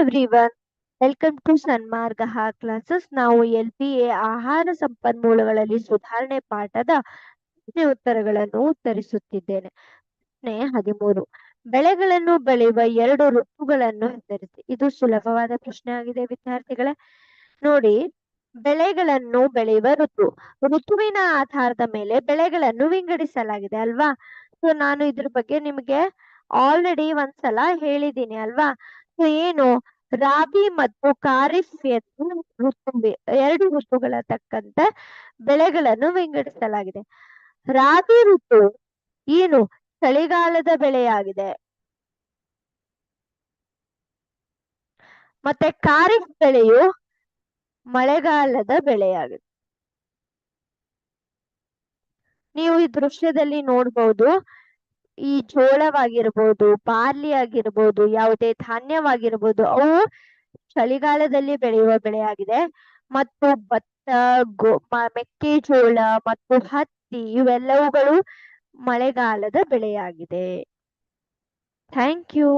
Everyone, welcome to Sanmarga classes. ನಾವು LPA ಆಹಾರ ಸಂಪನ್ಮೂಲಗಳಲ್ಲಿ ಸುಧಾರಣೆ ಪಾಠದ ಪ್ರಶ್ನೆ ಉತ್ತರಗಳನ್ನು ಉತ್ತರಿಸುತ್ತಿದ್ದೇನೆ. ಪ್ರಶ್ನೆ 13. ಬೆಳೆಗಳನ್ನು ಬೆಳೆಯುವ 2 ಋತುಗಳನ್ನು ಹೆಸರಿಸಿ. ಇದು ಸುಲಭವಾದ ಪ್ರಶ್ನೆ ಆಗಿದೆ ವಿದ್ಯಾರ್ಥಿಗಳೇ. ನೋಡಿ, ಬೆಳೆಗಳನ್ನು ಬೆಳೆಯುವ ಋತುವಿನ ಆಧಾರದ ಮೇಲೆ ಬೆಳೆಗಳನ್ನು ವಿಂಗಡಿಸಲಾಗಿದೆ ಅಲ್ವಾ. ಸೊ ನಾನು ಇದ್ರ ಬಗ್ಗೆ ನಿಮಗೆ ಆಲ್ರೆಡಿ ಒಂದ್ಸಲ ಹೇಳಿದ್ದೀನಿ ಅಲ್ವಾ. ಸೊ ಏನು, ರಾಬಿ ಮತ್ತು ಖಾರಿಫ್ ಎಂದು ಎರಡು ಋತುಗಳ ತಕ್ಕಂತೆ ಬೆಳೆಗಳನ್ನು ವಿಂಗಡಿಸಲಾಗಿದೆ. ರಾಬಿ ಋತು ಏನು, ಚಳಿಗಾಲದ ಬೆಳೆಯಾಗಿದೆ. ಮತ್ತೆ ಖಾರಿಫ್ ಬೆಳೆಯು ಮಳೆಗಾಲದ ಬೆಳೆಯಾಗಿದೆ. ನೀವು ಈ ದೃಶ್ಯದಲ್ಲಿ ನೋಡಬಹುದು, ಈ ಜೋಳವಾಗಿರ್ಬೋದು, ಬಾರ್ಲಿ ಆಗಿರ್ಬೋದು, ಯಾವುದೇ ಧಾನ್ಯವಾಗಿರ್ಬೋದು, ಅವು ಚಳಿಗಾಲದಲ್ಲಿ ಬೆಳೆಯುವ ಬೆಳೆಯಾಗಿದೆ. ಮತ್ತು ಭತ್ತ, ಮೆಕ್ಕೆಜೋಳ ಮತ್ತು ಹತ್ತಿ ಇವೆಲ್ಲವುಗಳು ಮಳೆಗಾಲದ ಬೆಳೆಯಾಗಿದೆ. Thank you.